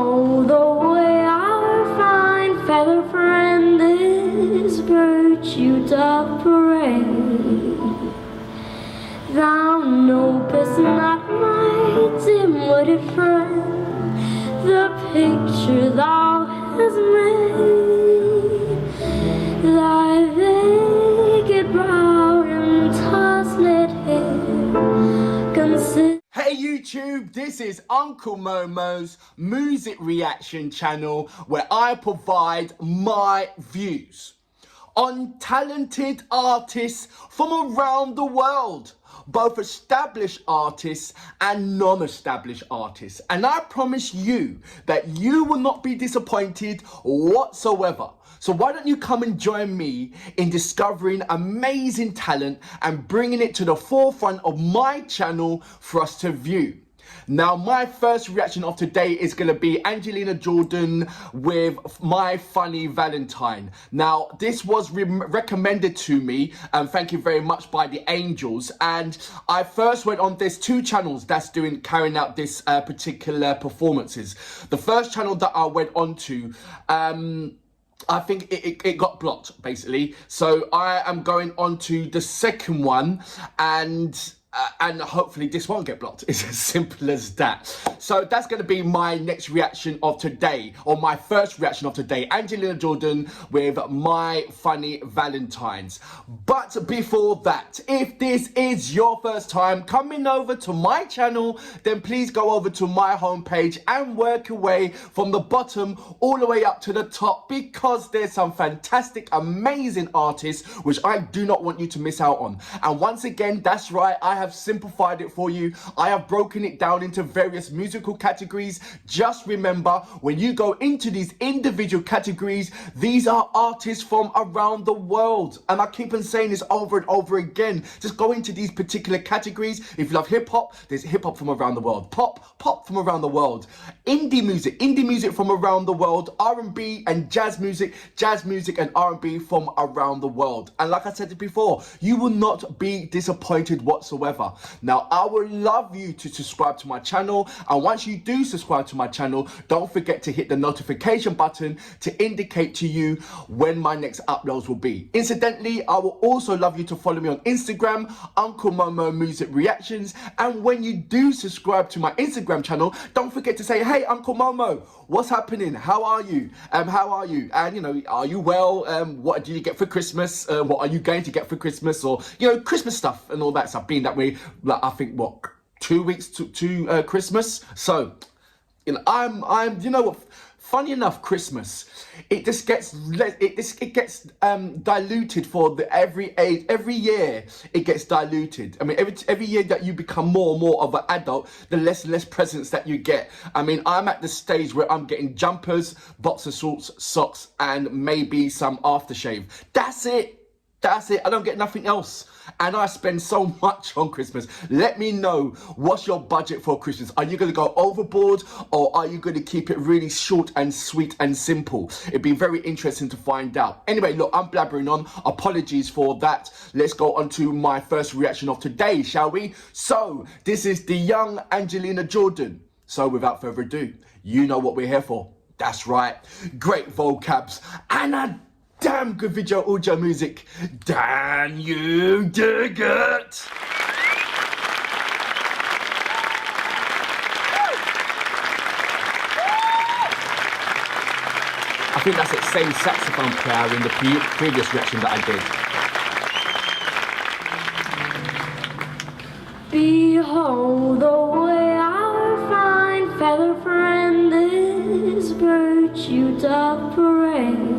Behold the way our fine feather friend this virtue doth parade. Thou knowest not, my dim-witted friend, the picture thou hast made. Thy vacant brow and tossed hair consider. Hey YouTube, this is Uncle Momo's music reaction channel where I provide my views on talented artists from around the world, both established artists and non-established artists. And I promise you that you will not be disappointed whatsoever. So why don't you come and join me in discovering amazing talent and bringing it to the forefront of my channel for us to view. Now, my first reaction of today is going to be Angelina Jordan with My Funny Valentine. Now, this was recommended to me, and thank you very much, by the Angels. And I first went on, there's two channels that's carrying out this particular performances. The first channel that I went on to, I think it got blocked, basically. So I am going on to the second one, and hopefully this won't get blocked. It's as simple as that. So that's going to be my next reaction of today, or my first reaction of today. Angelina Jordan with My Funny Valentines. But before that, if this is your first time coming over to my channel, then please go over to my homepage and work your way from the bottom all the way up to the top, because there's some fantastic, amazing artists which I do not want you to miss out on. And once again, that's right, I have simplified it for you. I have broken it down into various musical categories. Just remember, when you go into these individual categories, these are artists from around the world. And I keep on saying this over and over again. Just go into these particular categories. If you love hip-hop, there's hip-hop from around the world. Pop from around the world. Indie music from around the world. R&B and jazz music and R&B from around the world. And like I said before, you will not be disappointed whatsoever. Now, I would love you to subscribe to my channel, and once you do subscribe to my channel, don't forget to hit the notification button to indicate to you when my next uploads will be. Incidentally, I will also love you to follow me on Instagram, Uncle Momo Music Reactions, and when you do subscribe to my Instagram channel, don't forget to say, hey Uncle Momo, what's happening? How are you? How are you? And you know, are you well? What did you get for Christmas? What are you going to get for Christmas? Or, you know, Christmas stuff and all that stuff. Being that way, like, I think, what, 2 weeks to Christmas? So, you know, I'm you know what, funny enough, Christmas, it gets diluted for every age. Every year it gets diluted. I mean, every year that you become more and more of an adult, the less and less presents that you get. I mean, I'm at the stage where I'm getting jumpers, boxer shorts, socks, and maybe some aftershave. That's it. That's it. I don't get nothing else. And I spend so much on Christmas. Let me know, what's your budget for Christmas? Are you going to go overboard, or are you going to keep it really short and sweet and simple? It'd be very interesting to find out. Anyway, look, I'm blabbering on. Apologies for that. Let's go on to my first reaction of today, shall we? So, this is the young Angelina Jordan. So, without further ado, you know what we're here for. That's right. Great vocabs and a damn good video audio music. Damn you dig it! I think that's the same saxophone player in the previous reaction that I did. Behold the way our fine feather friend this virtue doth parade.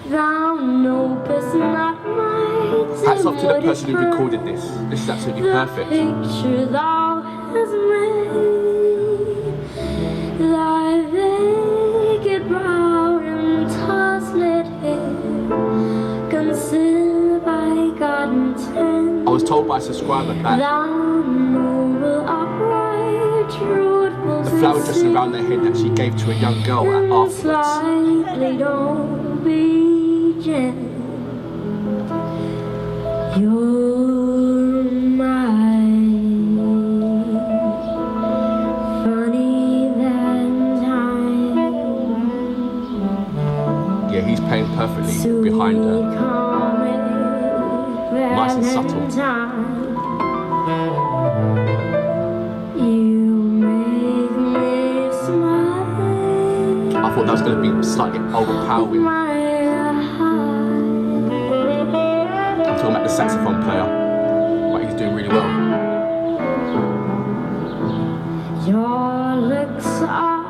Thou knowest not, my hats off to the person who recorded this. This is absolutely perfect. The picture thou hast made. Thy vacant brow and tossed hair concealed by God intent. I was told by a subscriber that Thou noble, upright, truthful, the flower dressing around their head that she gave to a young girl afterwards. Slightly don't be you're my funny Valentine. melody behind her. Nice and subtle. I thought that was going to be slightly overpowering. I'm talking about the saxophone player, but he's doing really well. Your looks are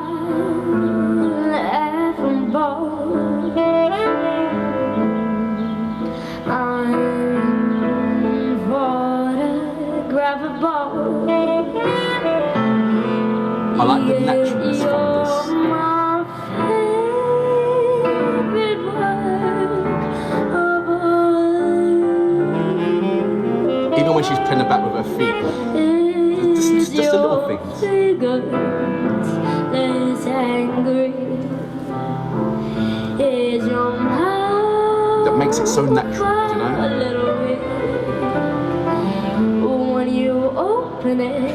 laughable. I'm photographable. I like the naturalness from this. Even when she's playing the back with her feet, just the little things that makes it so natural, you know? When you open it,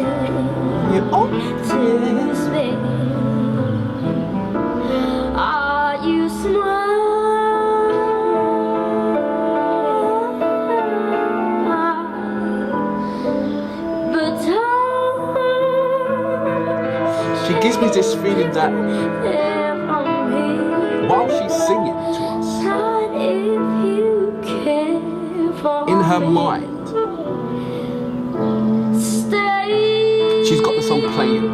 to speak, are you She gives me this feeling that while she's singing to us, in her mind, she's got the song playing.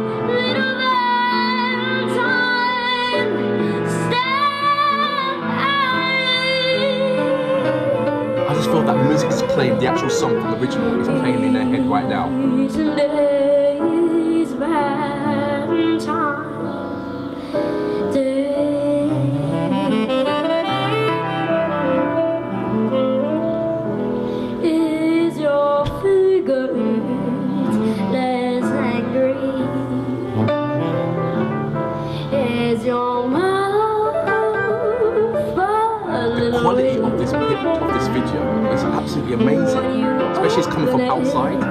I just feel that the music is playing, the actual song from the original is playing in her head right now. The quality of this video is absolutely amazing, especially it's coming from outside.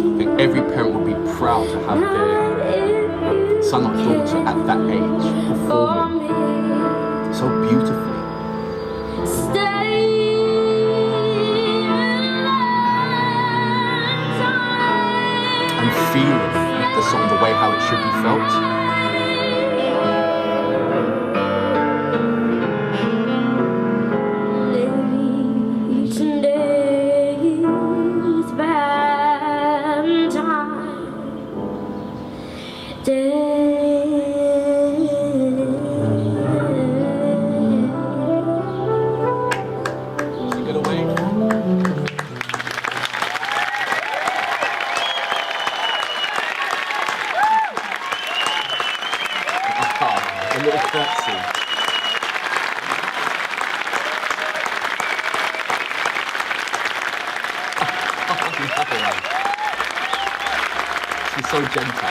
I think every parent would be proud to have their son or daughter at that age performing so beautifully. And feeling the song the way how it should be felt. She's so gentle.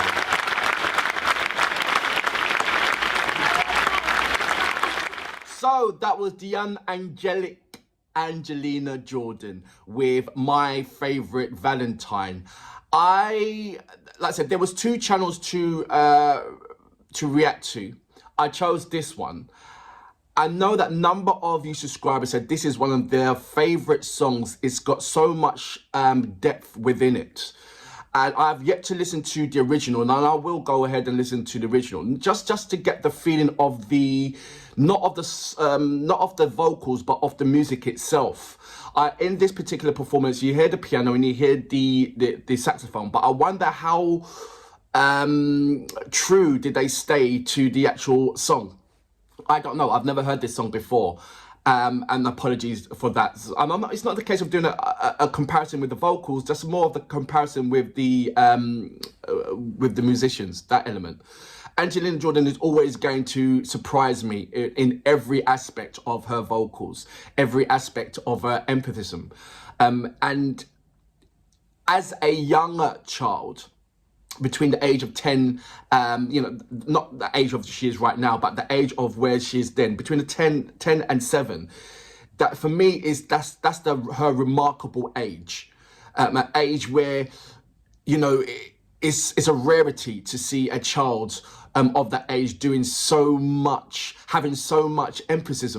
So that was the angelic Angelina Jordan with my favorite Valentine. Like I said, there was two channels to react to. I chose this one. I know that number of you subscribers said this is one of their favorite songs. It's got so much depth within it. And I've yet to listen to the original, and I will go ahead and listen to the original just to get the feeling of the not of the vocals, but of the music itself. In this particular performance, you hear the piano and you hear the saxophone, but I wonder how true did they stay to the actual song. I don't know. I've never heard this song before. And apologies for that. It's not the case of doing a comparison with the vocals, just more of the comparison with the musicians, that element. Angelina Jordan is always going to surprise me in every aspect of her vocals, every aspect of her empathism. And as a younger child, between the age of 10, not the age of she is right now, but the age of where she is then, between the 10 and 7, that for me is that's her remarkable age, an age where, it's a rarity to see a child of that age doing so much, having so much emphasis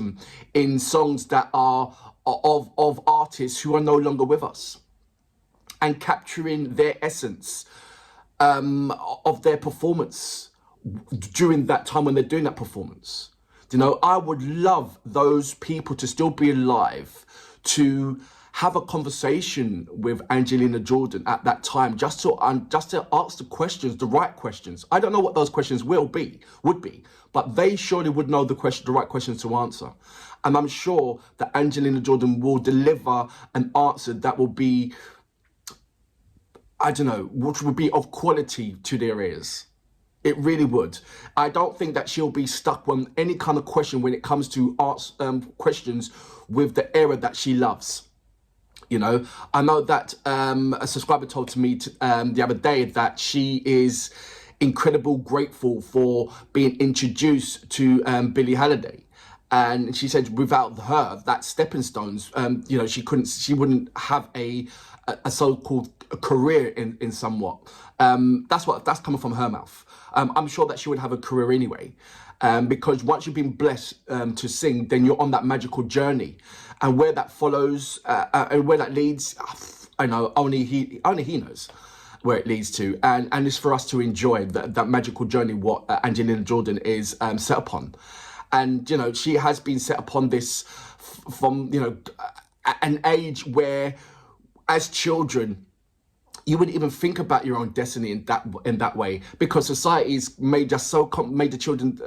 in songs that are of artists who are no longer with us, and capturing their essence of their performance during that time when they're doing that performance. I would love those people to still be alive, to have a conversation with Angelina Jordan at that time, just to ask the right questions. I don't know what those questions would be, but they surely would know the right questions to answer. And I'm sure that Angelina Jordan will deliver an answer that will be, which would be of quality to their ears. It really would. I don't think that she'll be stuck on any kind of question when it comes to questions with the era that she loves. I know that a subscriber told to me the other day that she is incredibly grateful for being introduced to Billie Holiday. And she said without her, that stepping stones, she wouldn't have a so-called career in somewhat. That's coming from her mouth. I'm sure that she would have a career anyway, because once you've been blessed to sing, then you're on that magical journey, and where that follows and where that leads, I know only he knows where it leads to, and it's for us to enjoy that magical journey what Angelina Jordan is set upon. And she has been set upon this from an age where, as children, you wouldn't even think about your own destiny in that way, because society's made us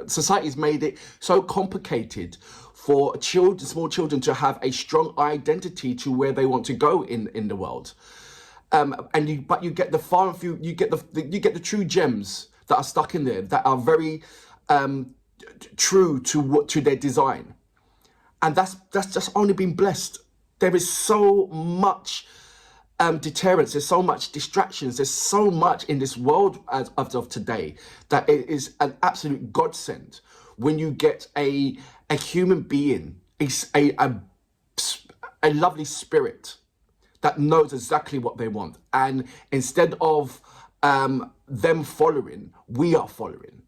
society's made it so complicated for small children to have a strong identity to where they want to go in the world. But you get the far and few, you get the true gems that are stuck in there, that are very true to their design, and that's just only been blessed. There is so much deterrence, there's so much distractions, there's so much in this world of today, that it is an absolute godsend when you get a human being, a lovely spirit that knows exactly what they want, and instead of them following, we are following,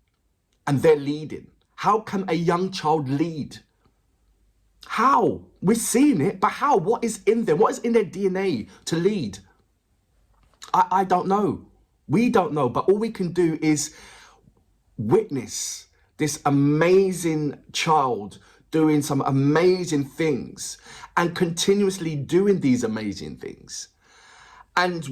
and they're leading. How can a young child lead? How? We're seeing it, but how? What is in them? What is in their DNA to lead? I don't know. We don't know, but all we can do is witness this amazing child doing some amazing things and continuously doing these amazing things. And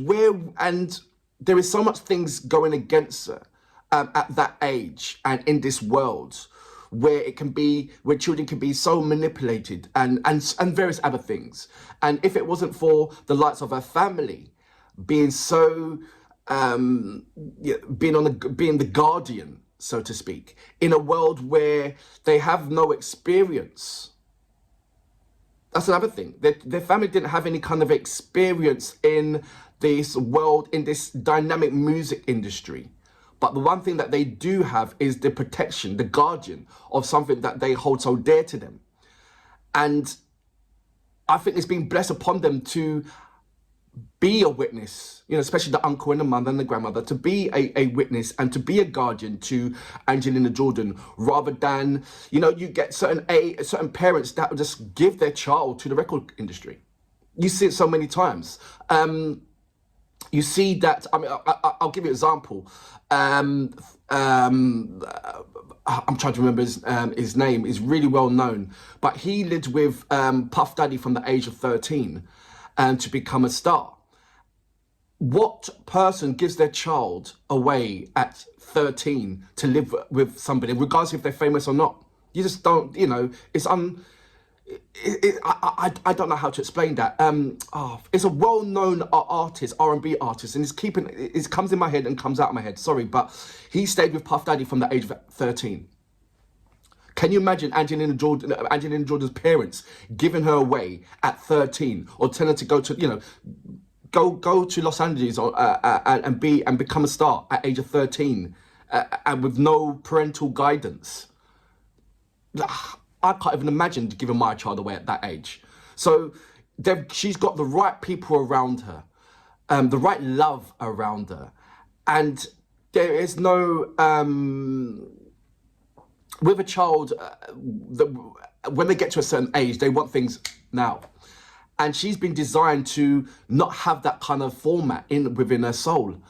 there is so much things going against her at that age and in this world, where children can be so manipulated and various other things. And if it wasn't for the likes of her family being so being the guardian, so to speak, in a world where they have no experience. That's another thing. Their family didn't have any kind of experience in this world, in this dynamic music industry. But the one thing that they do have is the protection, the guardian of something that they hold so dear to them. And I think it's been blessed upon them to be a witness, especially the uncle and the mother and the grandmother, to be a witness and to be a guardian to Angelina Jordan, rather than, you get certain parents that will just give their child to the record industry. You see it so many times. You see that, I'll give you an example. I'm trying to remember his name. He's really well known, but he lived with Puff Daddy from the age of 13 to become a star. What person gives their child away at 13 to live with somebody, regardless if they're famous or not? You just don't, it's I don't know how to explain that. It's a well-known artist, R&B artist, and it comes in my head and comes out of my head. Sorry, but he stayed with Puff Daddy from the age of 13. Can you imagine Angelina Jordan's parents giving her away at 13, or telling her to go to, go to Los Angeles and become a star at age of 13 and with no parental guidance. I can't even imagine giving my child away at that age. So she's got the right people around her, the right love around her. And there is no, with a child, when they get to a certain age, they want things now. And she's been designed to not have that kind of format within her soul.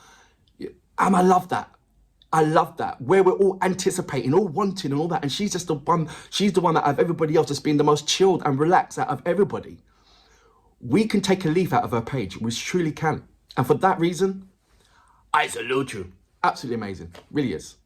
And I love that. I love that, where we're all anticipating, all wanting and all that. And she's just the one out of everybody else that's been the most chilled and relaxed out of everybody. We can take a leaf out of her page. We truly can. And for that reason, I salute you. Absolutely amazing. Really is.